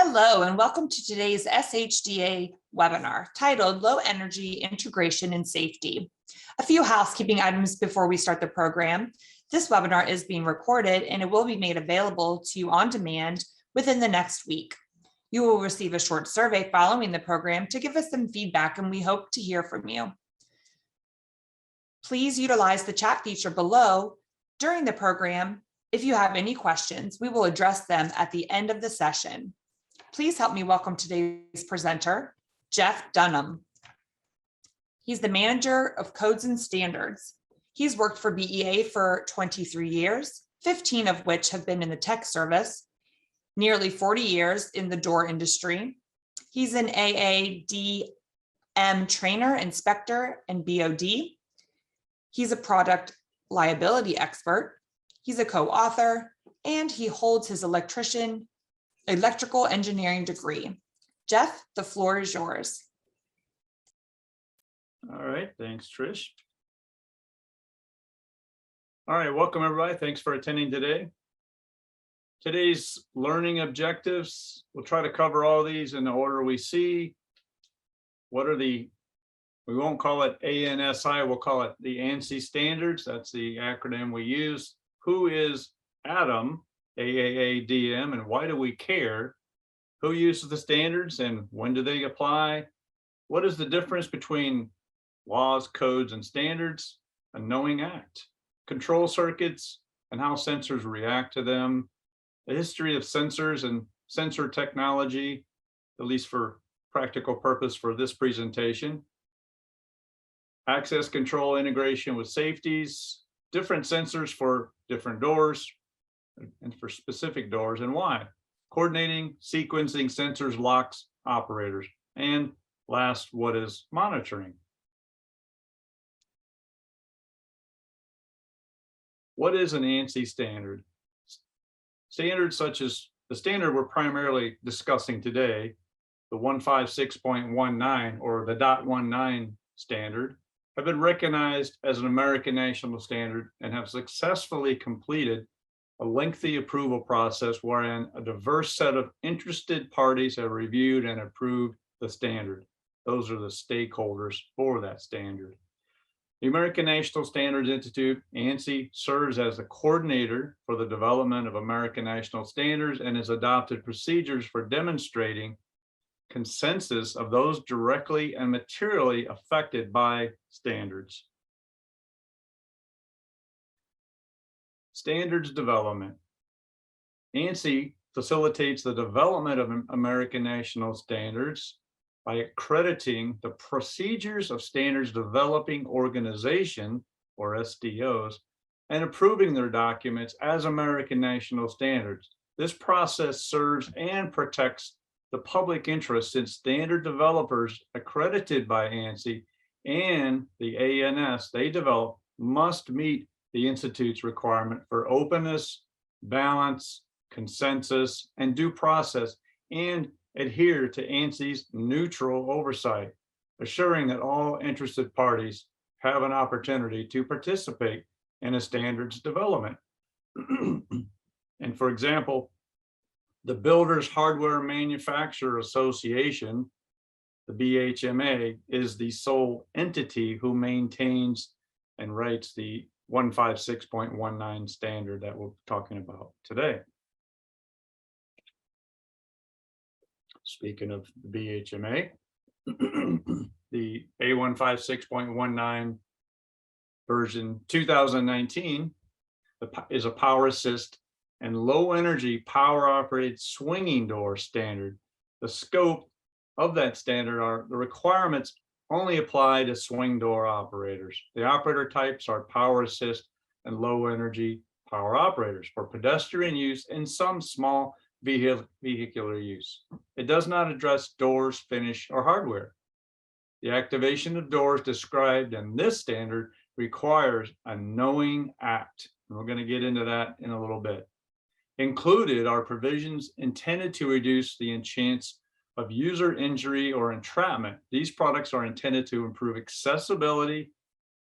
Hello, and welcome to today's SHDA webinar titled Low Energy Integration and Safety. A few housekeeping items before we start the program. This webinar is being recorded and it will be made available to you on demand within the next week. You will receive a short survey following the program to give us some feedback, and we hope to hear from you. Please utilize the chat feature below during the program. If you have any questions, we will address them at the end of the session. Please help me welcome today's presenter, Jeff Dunham. He's the manager of codes and standards. He's worked for BEA for 23 years, 15 of which have been in the tech service, nearly 40 years in the door industry. He's an AADM trainer, inspector, and BOD. He's a product liability expert. He's a co-author, and he holds his electrical engineering degree. Jeff, the floor is yours. All right, thanks, Trish. All right, welcome everybody. Thanks for attending today. Today's learning objectives, we'll try to cover all these in the order we see. We won't call it ANSI, we'll call it the ANSI standards. That's the acronym we use. Who is ADAM, AAADM, and why do we care? Who uses the standards and when do they apply? What is the difference between laws, codes, and standards? A knowing act. Control circuits and how sensors react to them. The history of sensors and sensor technology, at least for practical purpose for this presentation. Access control integration with safeties, different sensors for different doors and for specific doors, and why. Coordinating, sequencing sensors, locks, operators. And last, what is monitoring? What is an ANSI standard? Standards such as the standard we're primarily discussing today, the 156.19 or the .19 standard, have been recognized as an American national standard and have successfully completed a lengthy approval process wherein a diverse set of interested parties have reviewed and approved the standard. Those are the stakeholders for that standard. The American National Standards Institute, ANSI, serves as the coordinator for the development of American national standards and has adopted procedures for demonstrating consensus of those directly and materially affected by standards. Standards development. ANSI facilitates the development of American national standards by accrediting the procedures of standards developing organization, or SDOs, and approving their documents as American national standards. This process serves and protects the public interest, since standard developers accredited by ANSI and the ANS they develop must meet the Institute's requirement for openness, balance, consensus, and due process, and adhere to ANSI's neutral oversight, assuring that all interested parties have an opportunity to participate in a standards development. And for example, the Builders Hardware Manufacturer Association, the BHMA, is the sole entity who maintains and writes the 156.19 standard that we're talking about today. Speaking of the BHMA, the A156.19 version 2019 is a power assist and low energy power operated swinging door standard. The scope of that standard are the requirements only apply to swing door operators. The operator types are power assist and low energy power operators for pedestrian use and some small vehicular use. It does not address doors, finish, or hardware. The activation of doors described in this standard requires a knowing act. And we're going to get into that in a little bit. Included are provisions intended to reduce the chance of user injury or entrapment. These products are intended to improve accessibility,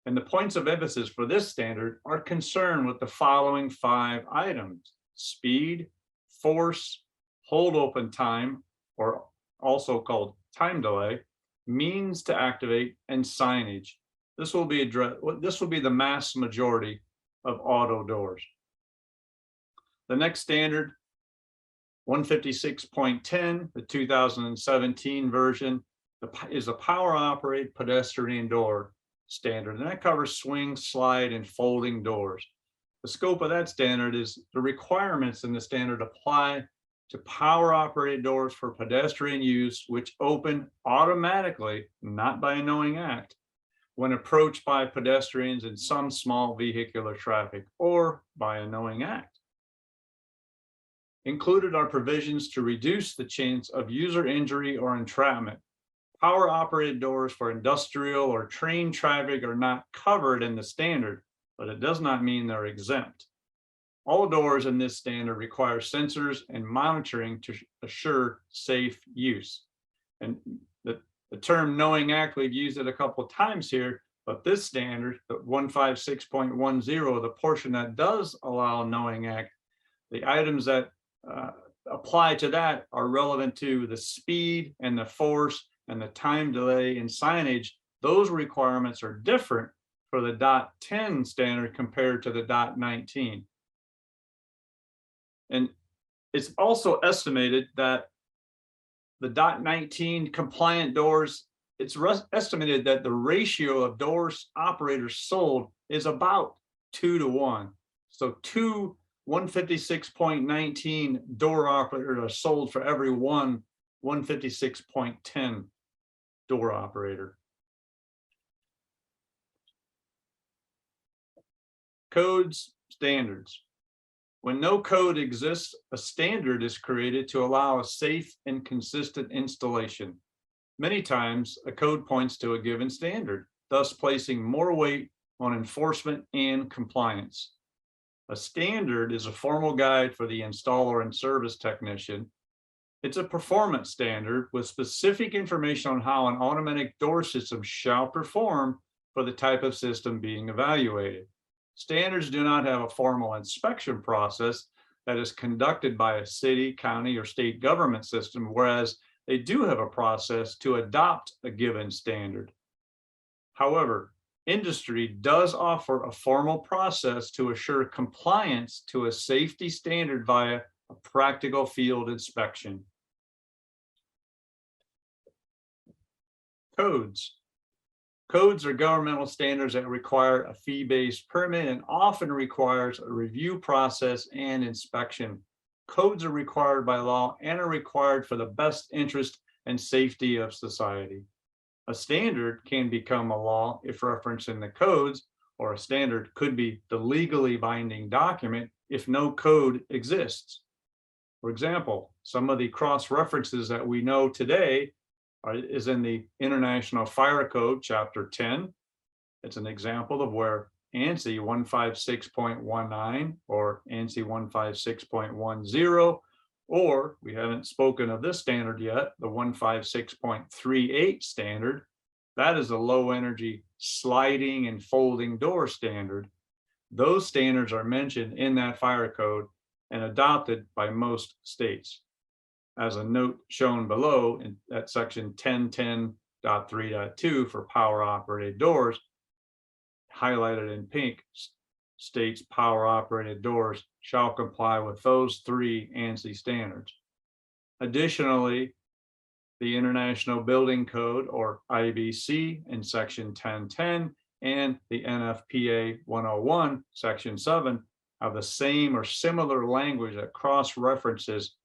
and the points of emphasis for this standard are concerned with the following 5 items: speed, force, hold open time, or also called time delay, means to activate, and signage. This will be the mass majority of auto doors. The next standard, 156.10, the 2017 version, is a power operated pedestrian door standard, and that covers swing, slide, and folding doors. The scope of that standard is the requirements in the standard apply to power operated doors for pedestrian use, which open automatically, not by a knowing act, when approached by pedestrians in some small vehicular traffic or by a knowing act. Included are provisions to reduce the chance of user injury or entrapment. Power operated doors for industrial or train traffic are not covered in the standard, but it does not mean they're exempt. All doors in this standard require sensors and monitoring to assure safe use. And the term knowing act, we've used it a couple of times here, but this standard, the 156.10, the portion that does allow knowing act, the items that apply to that are relevant to the speed and the force and the time delay and signage. Those requirements are different for the .10 standard compared to the .19. And it's also estimated that the .19 compliant doors, it's estimated that the ratio of doors operators sold is about 2 to 1. So 2 156.19 door operators are sold for every one 156.10 door operator. Codes, standards. When no code exists, a standard is created to allow a safe and consistent installation. Many times, a code points to a given standard, thus placing more weight on enforcement and compliance. A standard is a formal guide for the installer and service technician. It's a performance standard with specific information on how an automatic door system shall perform for the type of system being evaluated. Standards do not have a formal inspection process that is conducted by a city, county, or state government system, whereas they do have a process to adopt a given standard. However, industry does offer a formal process to assure compliance to a safety standard via a practical field inspection. Codes. Codes are governmental standards that require a fee-based permit and often requires a review process and inspection. Codes are required by law and are required for the best interest and safety of society. A standard can become a law if referenced in the codes, or a standard could be the legally binding document if no code exists. For example, some of the cross-references that we know today is in the International Fire Code, Chapter 10. It's an example of where ANSI 156.19 or ANSI 156.10, or we haven't spoken of this standard yet, the 156.38 standard. That is a low energy sliding and folding door standard. Those standards are mentioned in that fire code and adopted by most states. As a note shown below in that section 1010.3.2 for power operated doors, highlighted in pink, states power operated doors shall comply with those 3 ANSI standards. Additionally, the International Building Code, or IBC, in section 1010 and the NFPA 101, section 7, have the same or similar language that cross-references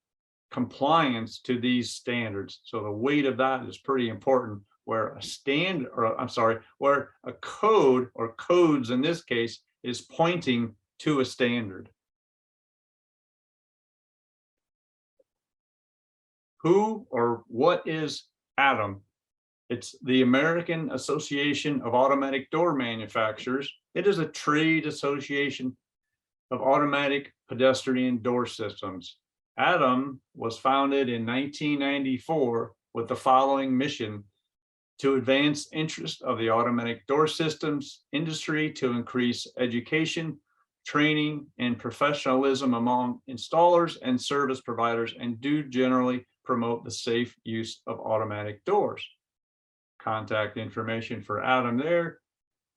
compliance to these standards. So the weight of that is pretty important, where a standard, or I'm sorry, where a code or codes in this case is pointing to a standard. Who or what is ATOM? It's the American Association of Automatic Door Manufacturers. It is a trade association of automatic pedestrian door systems. ATOM was founded in 1994 with the following mission: to advance interest of the automatic door systems industry, to increase education, training, and professionalism among installers and service providers, and do generally promote the safe use of automatic doors. Contact information for Adam there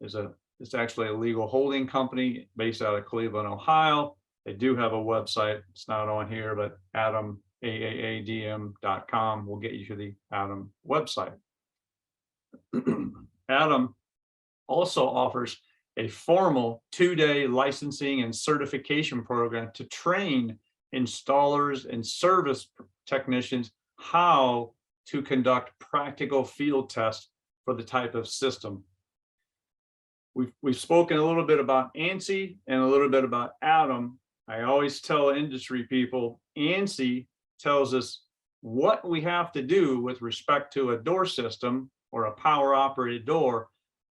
is it's actually a legal holding company based out of Cleveland, Ohio. They do have a website. It's not on here, but ADM.com will get you to the Adam website. Adam also offers a formal 2-day licensing and certification program to train installers and service technicians how to conduct practical field tests for the type of system. We've spoken a little bit about ANSI and a little bit about Adam. I always tell industry people, ANSI tells us what we have to do with respect to a door system or a power operated door.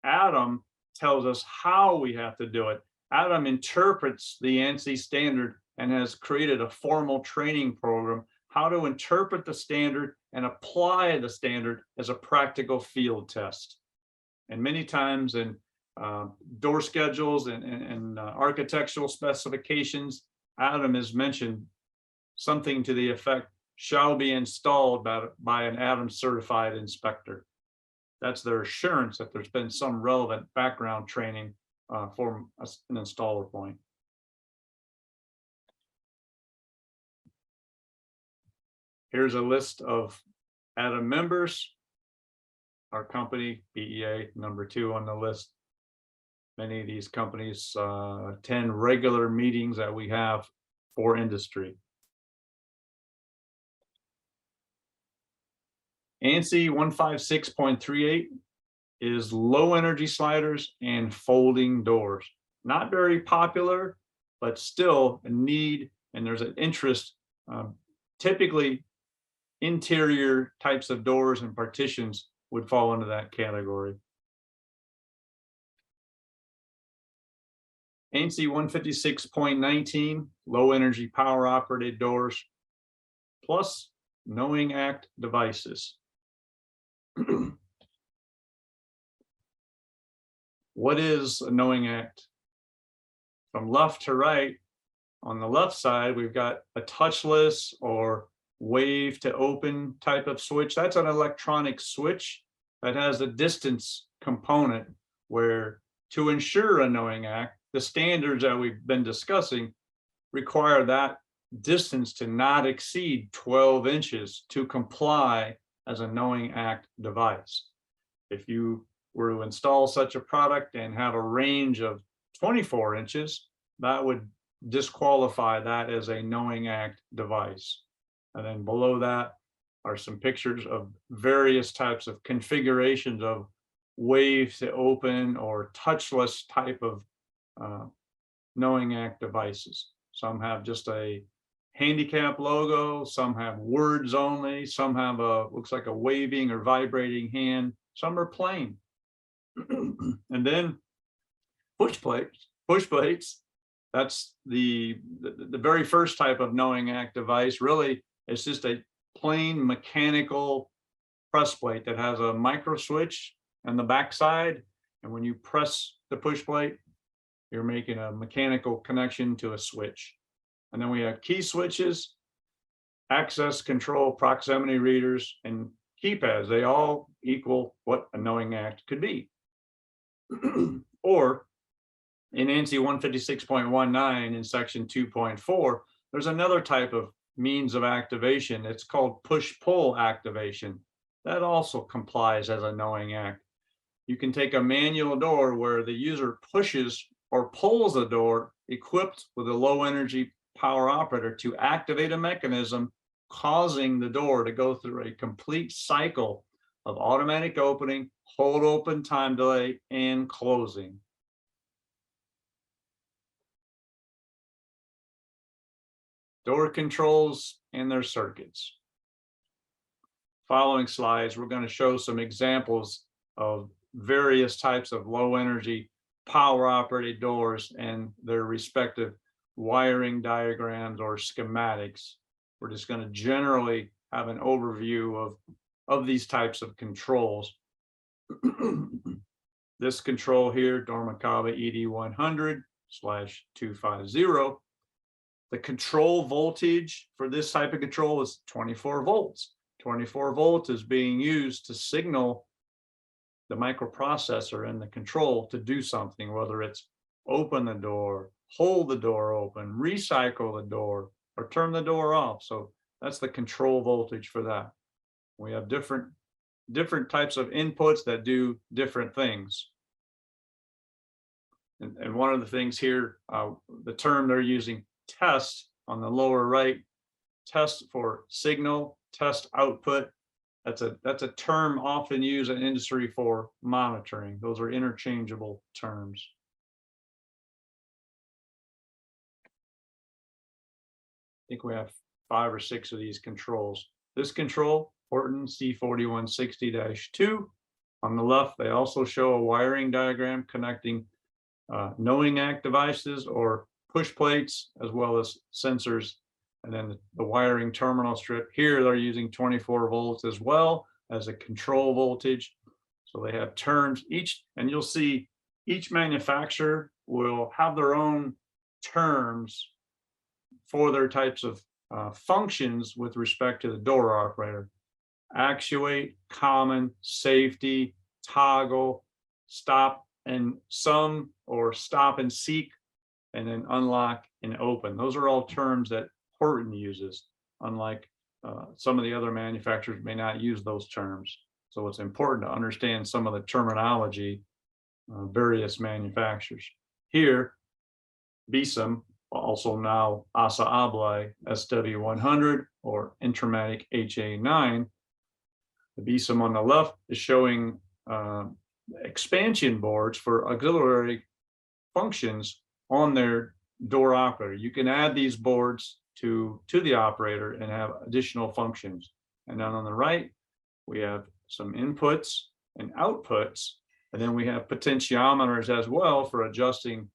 Adam tells us how we have to do it. Adam interprets the ANSI standard and has created a formal training program how to interpret the standard and apply the standard as a practical field test. And many times in door schedules and architectural specifications, Adam has mentioned something to the effect, shall be installed by an Adam certified inspector. That's their assurance that there's been some relevant background training for an installer point. Here's a list of Adam members. Our company, BEA, number 2 on the list. Many of these companies attend regular meetings that we have for industry. ANSI 156.38 is low energy sliders and folding doors. Not very popular, but still a need, and there's an interest. Typically, interior types of doors and partitions would fall into that category. ANSI 156.19, low energy power operated doors, plus Knowing Act devices. What is a Knowing Act? From left to right, on the left side, we've got a touchless or wave to open type of switch. That's an electronic switch that has a distance component where, to ensure a Knowing Act, the standards that we've been discussing require that distance to not exceed 12 inches to comply as a Knowing Act device. If you were to install such a product and have a range of 24 inches, that would disqualify that as a Knowing Act device. And then below that are some pictures of various types of configurations of wave to open or touchless type of Knowing Act devices. Some have just a handicap logo, some have words only, some have looks like a waving or vibrating hand, some are plain. And then push plates, that's the very first type of Knowing Act device. Really, it's just a plain mechanical press plate that has a micro switch on the backside, and when you press the push plate, you're making a mechanical connection to a switch. And then we have key switches, access control, proximity readers, and keypads. They all equal what a Knowing Act could be. Or in ANSI 156.19 in section 2.4, there's another type of means of activation. It's called push-pull activation. That also complies as a Knowing Act. You can take a manual door where the user pushes or pulls a door equipped with a low energy power operator to activate a mechanism, causing the door to go through a complete cycle of automatic opening, hold open, time delay, and closing. Door controls and their circuits. Following slides, we're going to show some examples of various types of low energy power operated doors and their respective wiring diagrams or schematics. We're just going to generally have an overview of these types of controls. This control here, Dormicaba ED100/250, The control voltage for this type of control is 24 volts. 24 volts is being used to signal the microprocessor and the control to do something, whether it's open the door, hold the door open, recycle the door, or turn the door off. So that's the control voltage for that. We have different types of inputs that do different things. And one of the things here, the term they're using, test, on the lower right, test for signal, test output. That's a term often used in industry for monitoring. Those are interchangeable terms. I think we have 5 or 6 of these controls. This control, Horton C4160-2. On the left, they also show a wiring diagram connecting knowing act devices or push plates, as well as sensors, and then the wiring terminal strip. Here they're using 24 volts as well as a control voltage. So they have terms each, and you'll see each manufacturer will have their own terms for their types of functions with respect to the door operator. Actuate, common, safety, toggle, stop and some, or stop and seek, and then unlock and open. Those are all terms that Horton uses, unlike some of the other manufacturers may not use those terms. So it's important to understand some of the terminology, various manufacturers. Here, BSIM, also now ASA ABLAE SW100 or Intramatic HA9. The BSIM on the left is showing expansion boards for auxiliary functions on their door operator. You can add these boards to the operator and have additional functions. And then on the right, we have some inputs and outputs, and then we have potentiometers as well for adjusting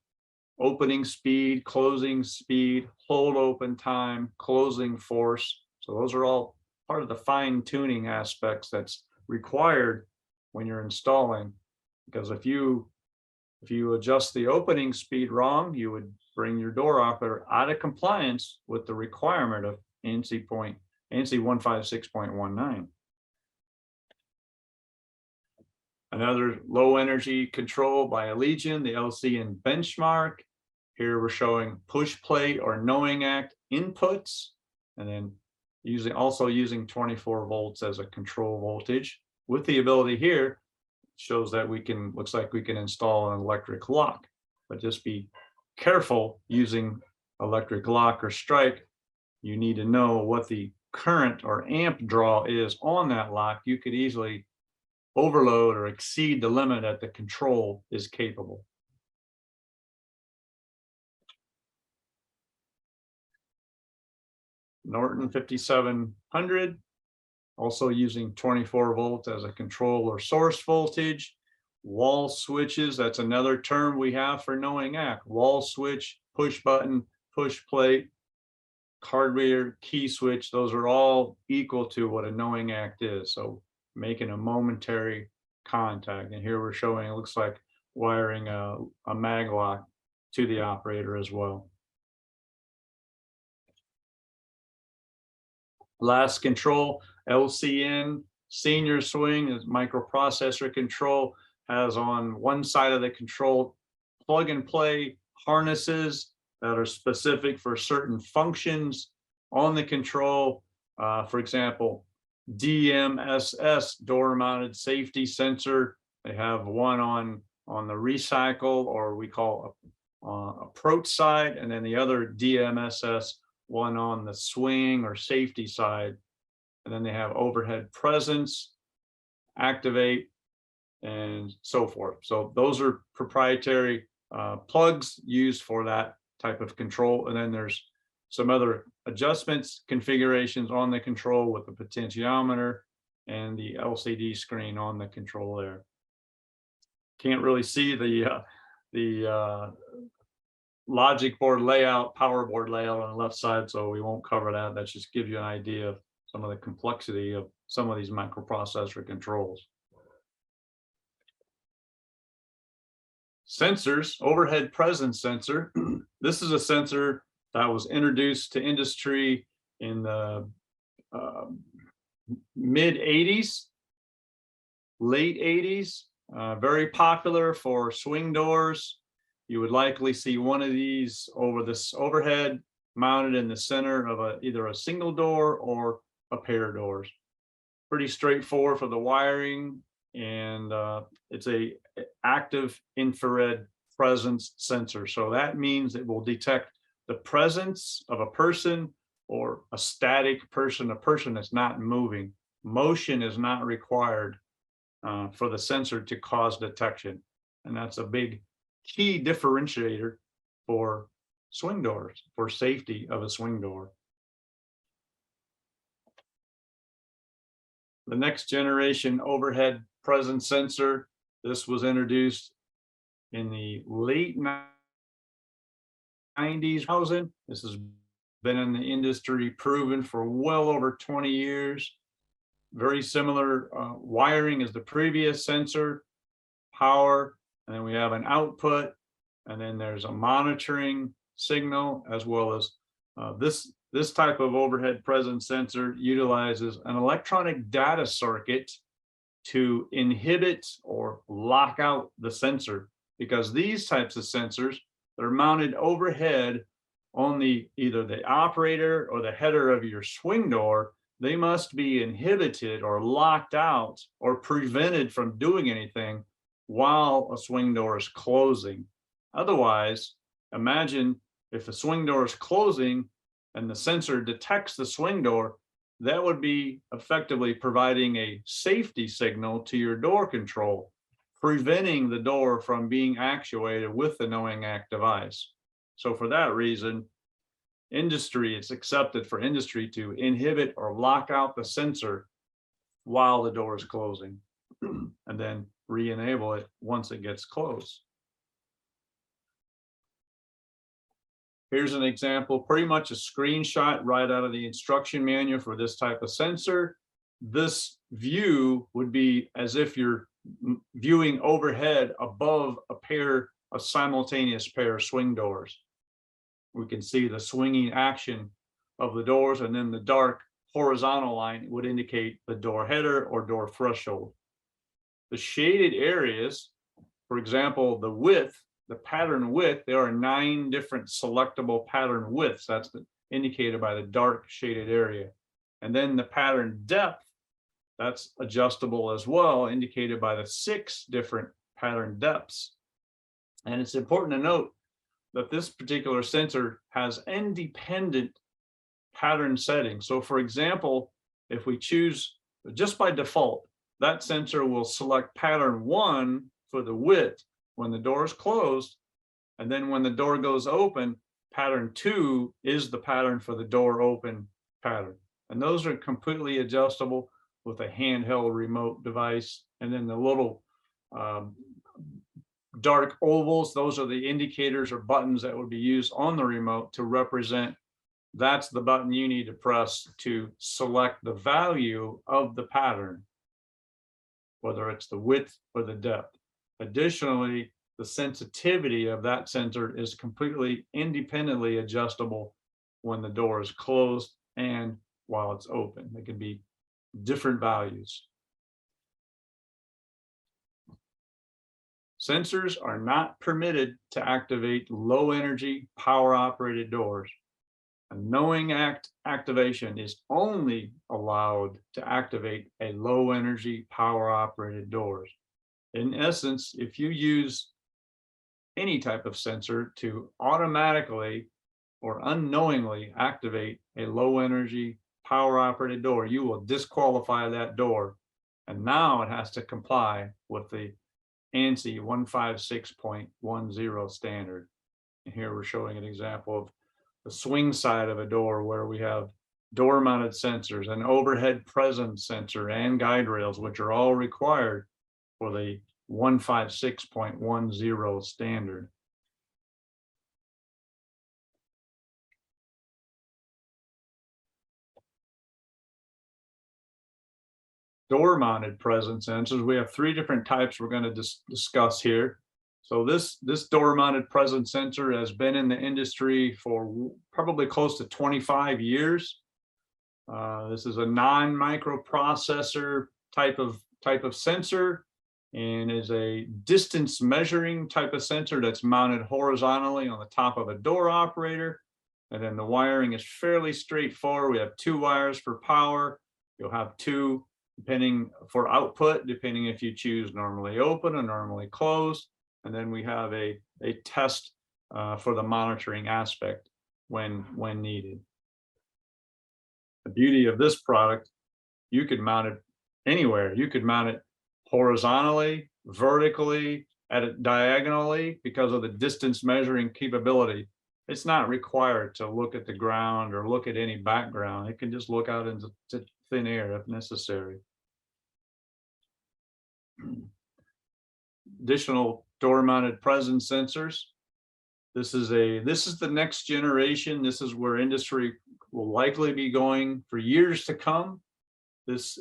opening speed, closing speed, hold open time, closing force. So those are all part of the fine tuning aspects that's required when you're installing, because if you adjust the opening speed wrong, you would bring your door operator out of compliance with the requirement of ANSI 156.19. Another low energy control by Allegion, the LCN benchmark. Here we're showing push plate or knowing act inputs, and then also using 24 volts as a control voltage, with the ability here shows that looks like we can install an electric lock, but just be careful using electric lock or strike. You need to know what the current or amp draw is on that lock. You could easily overload or exceed the limit that the control is capable. Norton 5700, also using 24 volts as a control or source voltage. Wall switches, that's another term we have for knowing act. Wall switch, push button, push plate, card reader, key switch, those are all equal to what a knowing act is. So making a momentary contact. And here we're showing, it looks like wiring a mag lock to the operator as well. Last control, LCN, senior swing, is microprocessor control, has on one side of the control plug and play harnesses that are specific for certain functions on the control. For example, DMSS, door mounted safety sensor. They have one on the recycle, or we call approach side, and then the other DMSS one on the swing or safety side. And then they have overhead presence, activate, and so forth. So those are proprietary plugs used for that type of control. And then there's some other adjustments, configurations on the control with the potentiometer and the LCD screen on the control there. Can't really see the logic board layout, power board layout on the left side, so we won't cover that. That just gives you an idea of some of the complexity of some of these microprocessor controls. Sensors, overhead presence sensor. This is a sensor That was introduced to industry in the mid 80s, late 80s, very popular for swing doors. You would likely see one of these over this overhead mounted in the center of either a single door or a pair of doors. Pretty straightforward for the wiring, and it's a active infrared presence sensor. So that means it will detect the presence of a person or a static person, a person that's not moving. Motion is not required for the sensor to cause detection. And that's a big key differentiator for swing doors, for safety of a swing door. The next generation overhead presence sensor, this was introduced in the late 90s. This has been in the industry, proven for well over 20 years. Very similar wiring as the previous sensor, power, and then we have an output, and then there's a monitoring signal, as well as this type of overhead presence sensor utilizes an electronic data circuit to inhibit or lock out the sensor, because these types of sensors that are mounted overhead on either the operator or the header of your swing door, they must be inhibited or locked out or prevented from doing anything while a swing door is closing. Otherwise, imagine if the swing door is closing and the sensor detects the swing door, that would be effectively providing a safety signal to your door control, preventing the door from being actuated with the knowing act device. So for that reason, it's accepted for industry to inhibit or lock out the sensor while the door is closing, and then re-enable it once it gets closed. Here's an example, pretty much a screenshot right out of the instruction manual for this type of sensor. This view would be as if you're viewing overhead above a simultaneous pair of swing doors. We can see the swinging action of the doors, and then the dark horizontal line would indicate the door header or door threshold. The shaded areas, for example, the width, the pattern width, there are 9 different selectable pattern widths. That's indicated by the dark shaded area. And then the pattern depth, that's adjustable as well, indicated by the 6 different pattern depths. And it's important to note that this particular sensor has independent pattern settings. So for example, if we choose, just by default, that sensor will select pattern 1 for the width when the door is closed, and then when the door goes open, pattern 2 is the pattern for the door open pattern. And those are completely adjustable with a handheld remote device. And then the little dark ovals, those are the indicators or buttons that would be used on the remote to represent that's the button you need to press to select the value of the pattern, whether it's the width or the depth. Additionally, the sensitivity of that sensor is completely independently adjustable when the door is closed and while it's open. They can be different values. Sensors are not permitted to activate low energy power operated doors. A knowing act activation is only allowed to activate a low energy power operated doors. In essence, if you use any type of sensor to automatically or unknowingly activate a low energy power operated door, you will disqualify that door. And now it has to comply with the ANSI 156.10 standard. And here we're showing an example of the swing side of a door where we have door mounted sensors, an overhead presence sensor, and guide rails, which are all required for the 156.10 standard. Door mounted presence sensors, we have 3 different types we're going to discuss here. So this door mounted presence sensor has been in the industry for probably close to 25 years. This is a non-microprocessor type of sensor, and is a distance measuring type of sensor that's mounted horizontally on the top of a door operator. And then the wiring is fairly straightforward. We have 2 wires for power. You'll have 2 depending for output, depending if you choose normally open or normally closed. And then we have a test for the monitoring aspect when needed. The beauty of this product, you could mount it anywhere. You could mount it horizontally, vertically, diagonally, because of the distance measuring capability. It's not required to look at the ground or look at any background. It can just look out into thin air if necessary. Additional door mounted presence sensors. This is the next generation. This is where industry will likely be going for years to come. This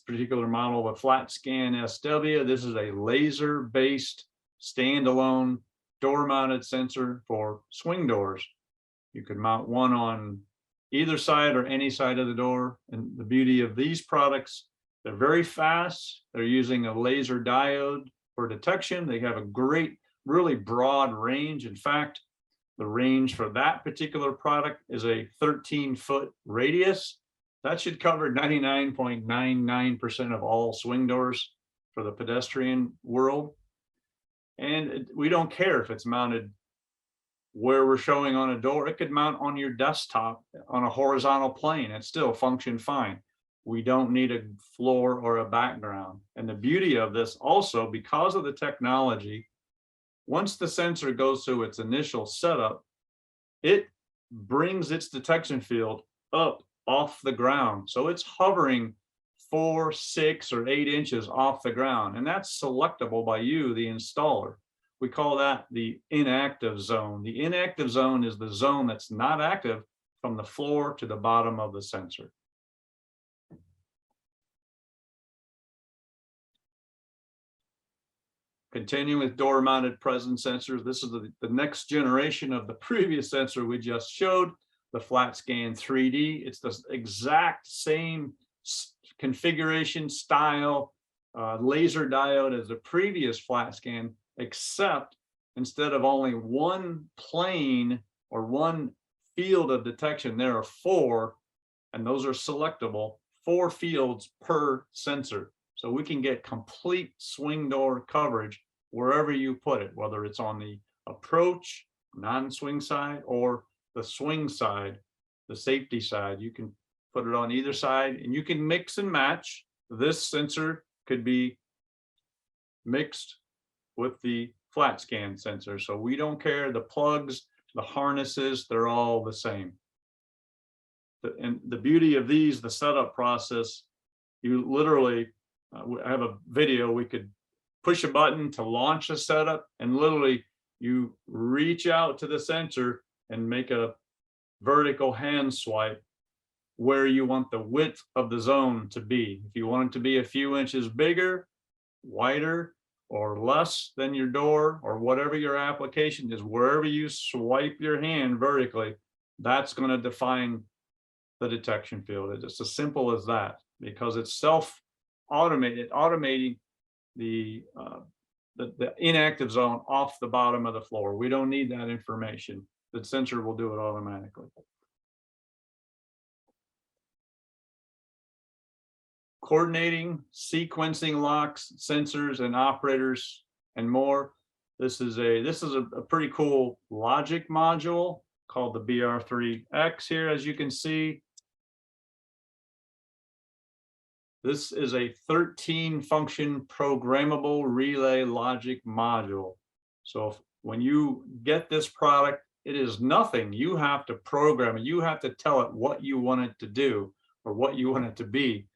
particular model of a flat scan SW. This is a laser based standalone door mounted sensor for swing doors. You could mount one on either side or any side of the door. And the beauty of these products, they're very fast. They're using a laser diode for detection. They have a great, really broad range. In fact, the range for that particular product is a 13-foot radius. That should cover 99.99% of all swing doors for the pedestrian world. And we don't care if it's mounted where we're showing on a door. It could mount on your desktop on a horizontal plane and still function fine. We don't need a floor or a background. And the beauty of this also, because of the technology, once the sensor goes through its initial setup, it brings its detection field up off the ground. So it's hovering 4, 6, or 8 inches off the ground. And that's selectable by you, the installer. We call that the inactive zone. The inactive zone is the zone that's not active from the floor to the bottom of the sensor. Continuing with door mounted presence sensors, this is the next generation of the previous sensor we just showed, the flat scan 3D. It's the exact same configuration, style, laser diode as the previous flat scan, except instead of only one plane or one field of detection, there are 4, and those are selectable, 4 fields per sensor. So we can get complete swing door coverage wherever you put it, whether it's on the approach, non-swing side, or the swing side, the safety side. You can put it on either side, and you can mix and match. This sensor could be mixed with the flat scan sensor. So we don't care. The plugs, the harnesses, they're all the same. And the beauty of these, the setup process, you literally, I have a video, we could push a button to launch a setup, and literally you reach out to the sensor and make a vertical hand swipe where you want the width of the zone to be. If you want it to be a few inches bigger, wider, or less than your door, or whatever your application is, wherever you swipe your hand vertically, that's going to define the detection field. It's as simple as that, because it's automating the inactive zone off the bottom of the floor. We don't need that information. The sensor will do it automatically. Coordinating, sequencing locks, sensors, and operators, and more. This is a pretty cool logic module called the BR3X here, as you can see. This is a 13-function programmable relay logic module. So when you get this product, it is nothing. You have to program it. You have to tell it what you want it to do or what you want it to be.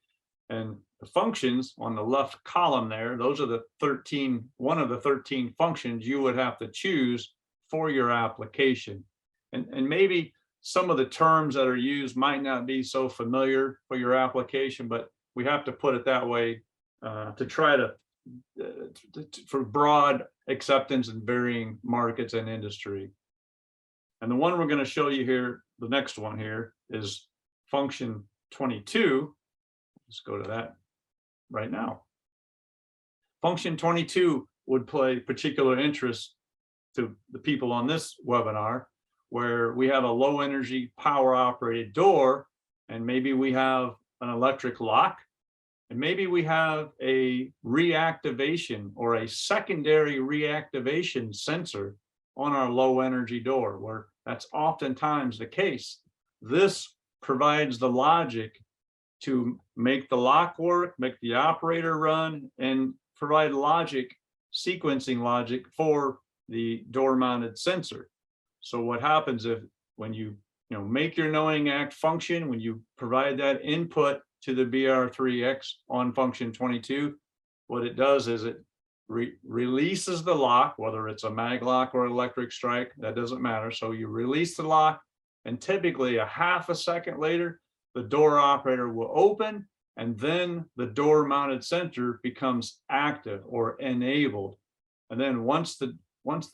And the functions on the left column there, those are the 13, one of the 13 functions you would have to choose for your application. And maybe some of the terms that are used might not be so familiar for your application, but we have to put it that way to try to for broad acceptance in varying markets and industry. And the one we're going to show you here, the next one here, is function 22. Let's go to that right now. Function 22 would play particular interest to the people on this webinar, where we have a low energy power operated door, and maybe we have an electric lock, and maybe we have a reactivation or a secondary reactivation sensor on our low energy door, where that's oftentimes the case. This provides the logic to make the lock work, make the operator run, and provide logic, sequencing logic for the door mounted sensor. So what happens if when you make your knowing act function, when you provide that input to the BR3X on function 22, what it does is it releases the lock, whether it's a mag lock or electric strike, that doesn't matter. So you release the lock, and typically a half a second later, the door operator will open, and then the door mounted sensor becomes active or enabled. And then once the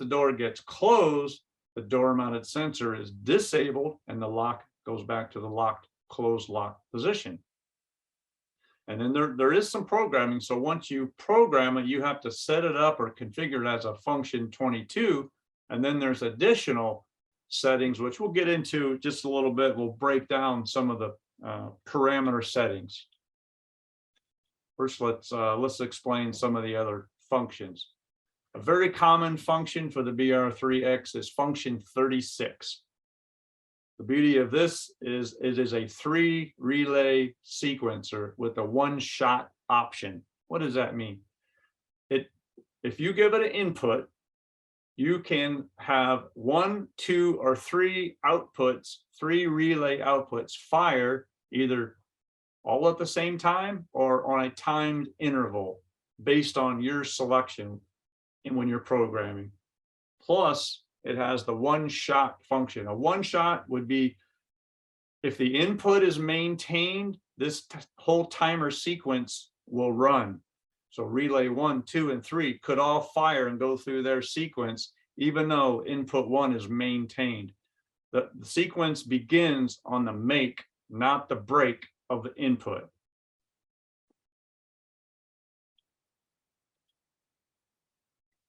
door gets closed, the door mounted sensor is disabled and the lock goes back to the locked, closed lock position. And then there is some programming. So once you program it, you have to set it up or configure it as a function 22. And then there's additional settings, which we'll get into just a little bit. We'll break down some of the parameter settings. First, let's explain some of the other functions. A very common function for the BR3X is function 36. The beauty of this is it is a 3-relay sequencer with a one-shot option. What does that mean? If you give it an input, you can have 1, 2, or 3 outputs, 3 relay outputs fire either all at the same time or on a timed interval based on your selection and when you're programming. Plus, it has the one-shot function. A one-shot would be if the input is maintained, this whole timer sequence will run. So relay 1, 2, and 3 could all fire and go through their sequence, even though input 1 is maintained. The sequence begins on the make, not the break of the input.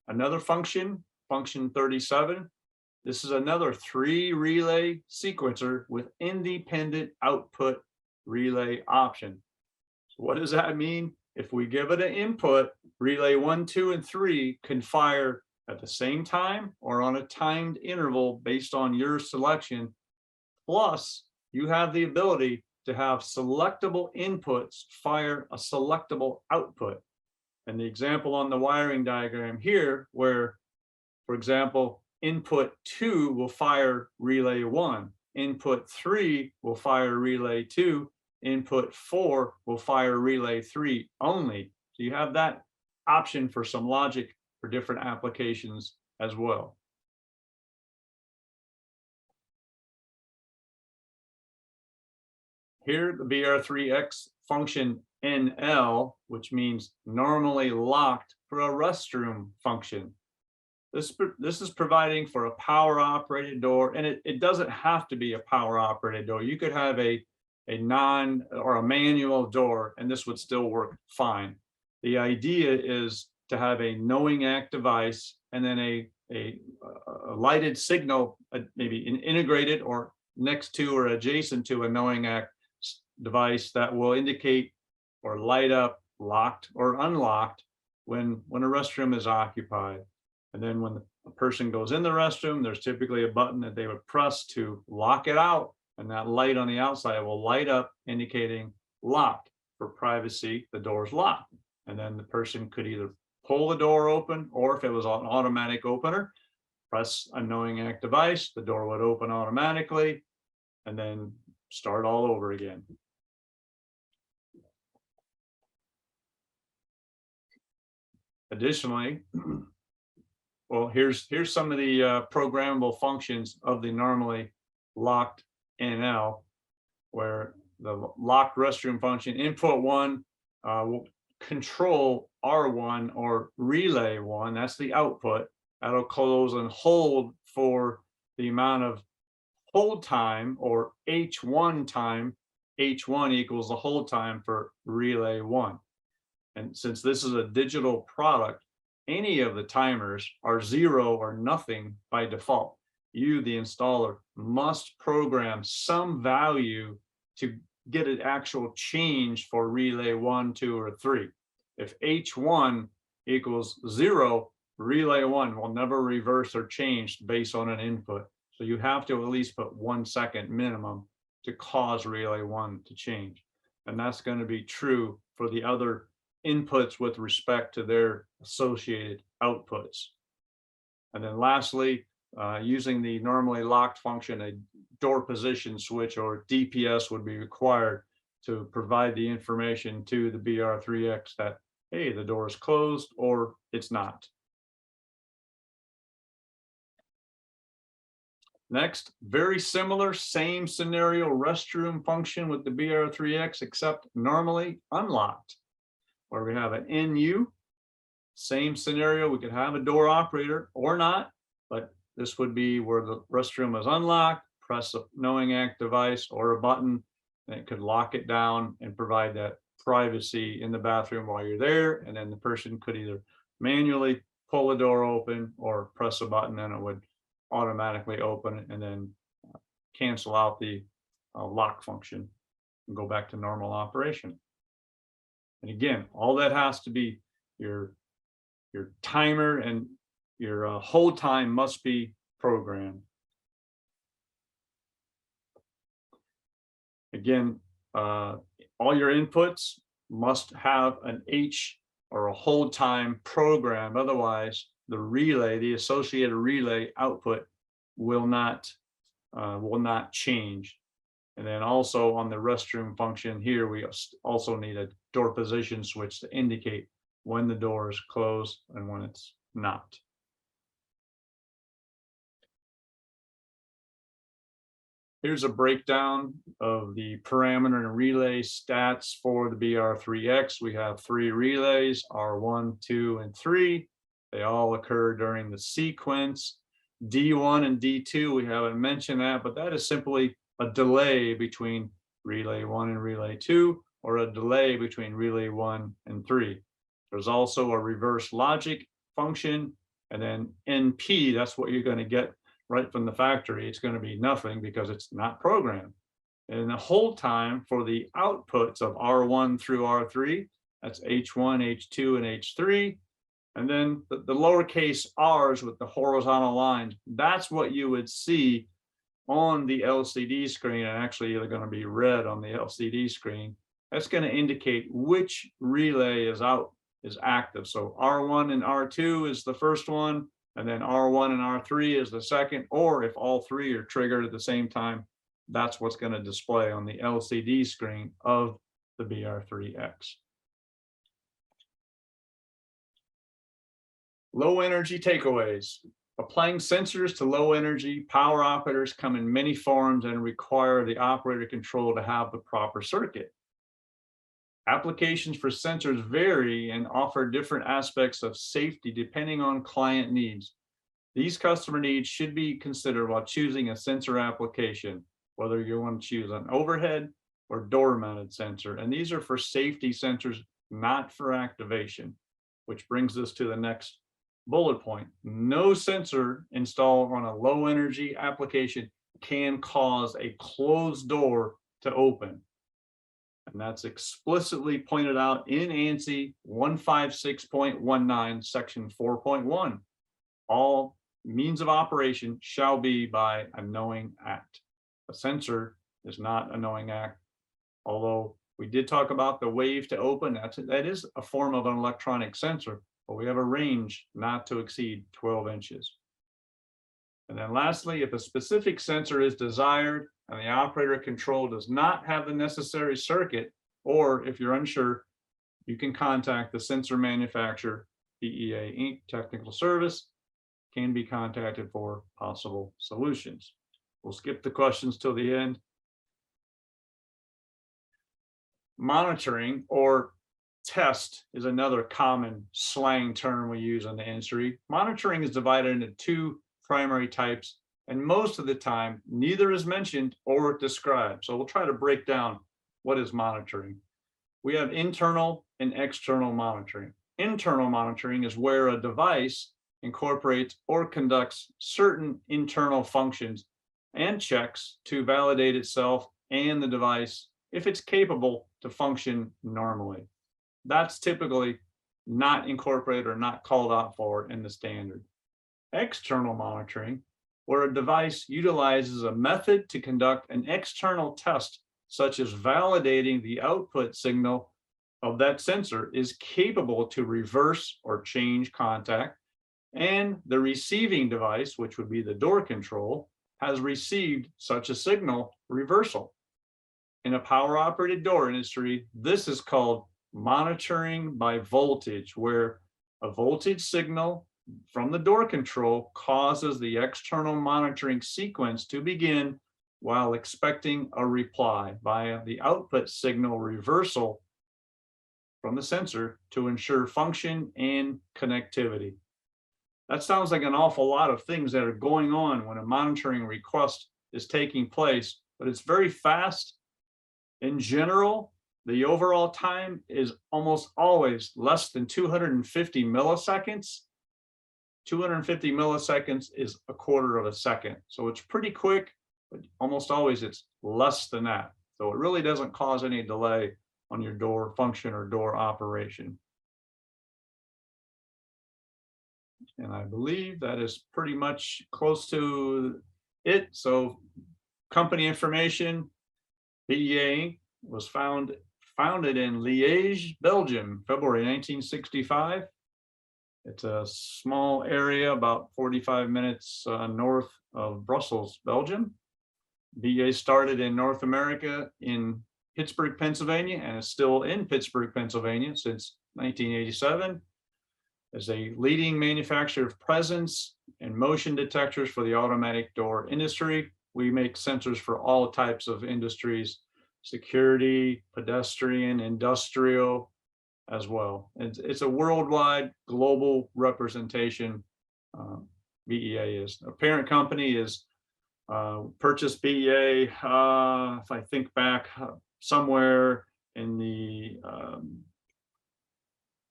Another function, function 37, this is another 3-relay sequencer with independent output relay option. So what does that mean? If we give it an input, relay 1, 2, and 3 can fire at the same time or on a timed interval based on your selection. Plus, you have the ability to have selectable inputs fire a selectable output. And the example on the wiring diagram here, where, for example, input 2 will fire relay 1, input 3 will fire relay 2, input 4 will fire relay 3 only. So you have that option for some logic for different applications as well. Here, the BR3X function NL, which means normally locked, for a restroom function. This is providing for a power operated door, and it doesn't have to be a power operated door. You could have a non or a manual door, and this would still work fine. The idea is to have a knowing act device and then a lighted signal, maybe integrated or next to or adjacent to a knowing act device that will indicate or light up locked or unlocked when a restroom is occupied. And then when a person goes in the restroom, there's typically a button that they would press to lock it out, and that light on the outside will light up indicating locked. For privacy, the door's locked. And then the person could either pull the door open, or if it was an automatic opener, press a knowing act device, the door would open automatically, and then start all over again. Additionally, well, here's some of the programmable functions of the normally locked NL, where the locked restroom function, input 1 will control R1 or relay 1, that's the output, that'll close and hold for the amount of hold time, or H1 time. H1 equals the hold time for relay 1. And since this is a digital product, any of the timers are 0 or nothing by default. You, the installer, must program some value to get an actual change for relay 1, 2, or 3. If H1 equals 0, relay 1 will never reverse or change based on an input. So you have to at least put 1 second minimum to cause relay 1 to change. And that's going to be true for the other inputs with respect to their associated outputs. And then lastly, using the normally locked function, a door position switch or DPS would be required to provide the information to the BR3X that, hey, the door is closed or it's not. Next, very similar, same scenario, restroom function with the BR3X, except normally unlocked, where we have an NU. Same scenario, we could have a door operator or not, but this would be where the restroom is unlocked, press a knowing act device or a button, and it could lock it down and provide that privacy in the bathroom while you're there. And then the person could either manually pull the door open or press a button and it would automatically open and then cancel out the lock function and go back to normal operation. And again, all that has to be your timer and your hold time must be programmed. Again, all your inputs must have an H or a hold time program. Otherwise, the relay, the associated relay output will not change. And then also on the restroom function here, we also need a door position switch to indicate when the door is closed and when it's not. Here's a breakdown of the parameter and relay stats for the BR3X. We have 3 relays, R1, 2, and 3. They all occur during the sequence. D1 and D2, we haven't mentioned that, but that is simply a delay between relay 1 and relay 2, or a delay between relay 1 and 3. There's also a reverse logic function, and then NP, that's what you're going to get right from the factory. It's going to be nothing because it's not programmed. And the hold time for the outputs of R1 through R3, that's H1, H2, and H3. And then the lowercase r's with the horizontal lines, that's what you would see on the LCD screen, and actually they're going to be red on the LCD screen. That's going to indicate which relay is active. So R1 and R2 is the first one, and then R1 and R3 is the second, or if all 3 are triggered at the same time, that's what's going to display on the LCD screen of the BR3X. Low energy takeaways. Applying sensors to low energy power operators come in many forms and require the operator control to have the proper circuit. Applications for sensors vary and offer different aspects of safety depending on client needs. These customer needs should be considered while choosing a sensor application, whether you want to choose an overhead or door mounted sensor. And these are for safety sensors, not for activation, which brings us to the next bullet point. No sensor installed on a low energy application can cause a closed door to open. And that's explicitly pointed out in ANSI 156.19, section 4.1. All means of operation shall be by a knowing act. A sensor is not a knowing act, although we did talk about the wave to open. That is a form of an electronic sensor, but we have a range not to exceed 12 inches. And then lastly, if a specific sensor is desired and the operator control does not have the necessary circuit, or if you're unsure, you can contact the sensor manufacturer, DEA Inc. Technical Service, can be contacted for possible solutions. We'll skip the questions till the end. Monitoring, or test is another common slang term we use in the industry. Monitoring is divided into two primary types, and most of the time, neither is mentioned or described. So we'll try to break down what is monitoring. We have internal and external monitoring. Internal monitoring is where a device incorporates or conducts certain internal functions and checks to validate itself and the device if it's capable to function normally. That's typically not incorporated or not called out for in the standard. External monitoring, where a device utilizes a method to conduct an external test, such as validating the output signal of that sensor is capable to reverse or change contact, and the receiving device, which would be the door control, has received such a signal reversal. In a power operated door industry, this is called monitoring by voltage, where a voltage signal from the door control causes the external monitoring sequence to begin while expecting a reply via the output signal reversal from the sensor to ensure function and connectivity. That sounds like an awful lot of things that are going on when a monitoring request is taking place, but it's very fast. In general, the overall time is almost always less than 250 milliseconds. 250 milliseconds is a quarter of a second. So it's pretty quick, but almost always it's less than that. So it really doesn't cause any delay on your door function or door operation. And I believe that is pretty much close to it. So company information, BEA was founded in Liège, Belgium, February 1965. It's a small area about 45 minutes north of Brussels, Belgium. BEA started in North America in Pittsburgh, Pennsylvania, and is still in Pittsburgh, Pennsylvania since 1987. As a leading manufacturer of presence and motion detectors for the automatic door industry. We make sensors for all types of industries, security, pedestrian, industrial as well. It's a worldwide global representation. BEA is. A parent company is purchased BEA, if I think back, somewhere in the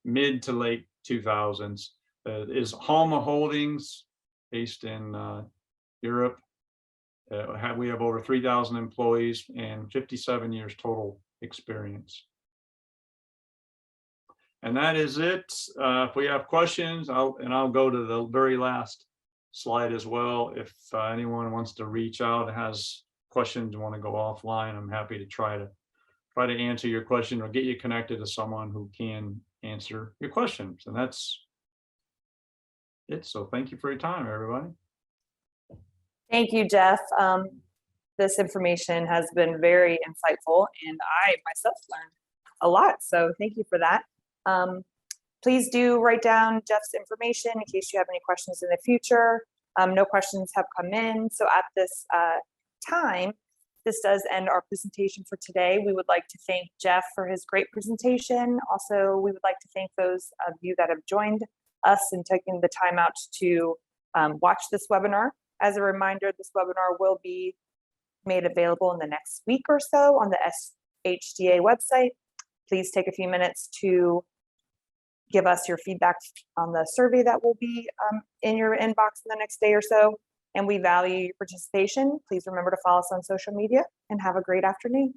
mid to late 2000s. Is Halma Holdings, based in Europe. We have over 3,000 employees and 57 years total experience. And that is it. If we have questions, I'll go to the very last slide as well. If anyone wants to reach out and has questions and want to go offline, I'm happy to try to answer your question or get you connected to someone who can answer your questions. And that's it. So thank you for your time, everybody. Thank you, Jeff. This information has been very insightful, and I myself learned a lot. So thank you for that. Please do write down Jeff's information in case you have any questions in the future. No questions have come in. So at this time, this does end our presentation for today. We would like to thank Jeff for his great presentation. Also, we would like to thank those of you that have joined us and taking the time out to watch this webinar. As a reminder, this webinar will be made available in the next week or so on the SHDA website. Please take a few minutes to give us your feedback on the survey that will be in your inbox in the next day or so. And we value your participation. Please remember to follow us on social media and have a great afternoon.